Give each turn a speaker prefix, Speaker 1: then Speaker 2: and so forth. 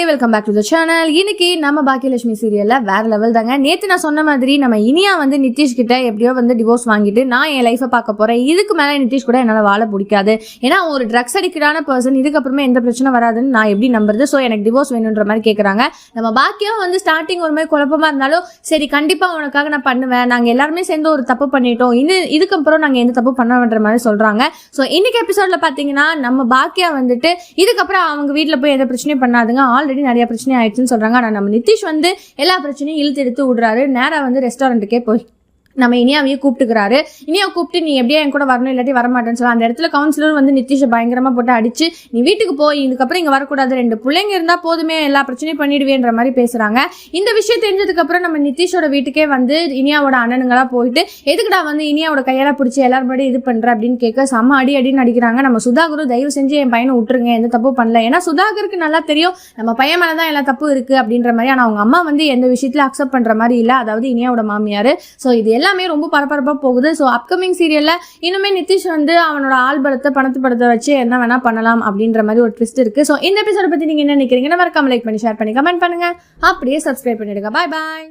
Speaker 1: Welcome back to the channel. இன்னைக்கு நம்ம பாக்கியலட்சுமி சீரியல்ல வேற லெவல் தாங்க. நேத்து நான் சொன்ன மாதிரி நம்ம இனியா வந்து நிதிஷ் கிட்ட எப்படியோ வந்து டிவோர்ஸ் வாங்கிட்டு நான் என் லைஃபை பார்க்க போறேன், இதுக்கு மேல நிதிஷ் கூட என்னால வாழ பிடிக்காது, ஏன்னா ஒரு ட்ரக்ஸ் அடிக்டான பர்சன், இதுக்கப்புறமே எந்த பிரச்சனை வராதுன்னு நான் எப்படி நம்புறது, ஸோ எனக்கு டிவோர்ஸ் வேணுன்ற மாதிரி கேட்கறாங்க. நம்ம பாக்கியம் வந்து ஸ்டார்டிங் ஒரு மாதிரி குழப்பமா இருந்தாலும் சரி கண்டிப்பா உனக்காக நான் பண்ணுவேன், நாங்க எல்லாருமே சேர்ந்து ஒரு தப்பு பண்ணிட்டோம், இதுக்கப்புறம் நாங்க எந்த தப்பு பண்ணன்ற மாதிரி சொல்றாங்க. ஸோ இன்னைக்கு எபிசோட்ல பாத்தீங்கன்னா நம்ம பாக்கியா வந்துட்டு இதுக்கப்புறம் அவங்க வீட்டுல போய் எந்த பிரச்சனையும் பண்ணாதுங்க, ஆல்ரெடி நிறைய பிரச்சனை ஆயிடுச்சுன்னு சொல்றாங்க. ஆனா நம்ம நிதிஷ் வந்து எல்லா பிரச்சனையும் இழுத்து எடுத்து விடுறாரு. நேரா வந்து ரெஸ்டாரண்ட்டுக்கே போய் நம்ம இனியாவையே கூப்பிட்டுக்கிறாரு. இனியாவை கூப்பிட்டு நீ எப்படியா என் கூட வரணும் இல்லாட்டி வரமாட்டேன்னு சொல்ல அந்த இடத்துல கவுன்சிலர் வந்து நிதிஷை பயங்கரமா போட்டு அடிச்சு நீ வீட்டுக்கு போய் இதுக்கப்புறம் இங்க வரக்கூடாது, 2 பிள்ளைங்க இருந்தா போதுமே, எல்லா பிரச்சனையும் பண்ணிடுவேன்ற மாதிரி பேசுறாங்க. இந்த விஷயம் தெரிஞ்சதுக்கு அப்புறம் நம்ம நிதிஷோட வீட்டுக்கே வந்து இனியாவோட அண்ணனுங்களா போயிட்டு எதுக்குடா வந்து இனியாவோட கையெல்லாம் பிடிச்சி எல்லாரும் படி இது பண்ற அப்படின்னு கேட்க செம்ம அடின்னு அடிக்கிறாங்க. நம்ம சுதாகரும் தயவு செஞ்சு என் பையனை விட்டுருங்க, எந்த தப்பு பண்ணல, ஏன்னா சுதாகருக்கு நல்லா தெரியும் நம்ம பையன் மேலதான் எல்லா தப்பு இருக்கு அப்படின்ற மாதிரி. ஆனா அவங்க அம்மா வந்து எந்த விஷயத்துல அக்செப்ட் பண்ற மாதிரி இல்ல, அதாவது இனியாவோட மாமியாரு. ஸோ இது எல்லாமே ரொம்ப பரபரப்பா போகுது. ஸோ அப்கமிங் சீரியல்ல இன்னுமே நிதிஷ் வந்து அவனோட ஆள்பலத்தை பணத்து படத்தை வச்சு என்ன வேணா பண்ணலாம் அப்படின்ற மாதிரி ஒரு ட்விஸ்ட் இருக்கு. ஸோ இந்த எபிசோட பத்தி நீங்க என்ன நினைக்கிறீங்க? மறக்காம லைக் பண்ணி ஷேர் பண்ணி கமெண்ட் பண்ணுங்க, அப்படியே சப்ஸ்கிரைப் பண்ணிடுங்க. பாய் பாய்.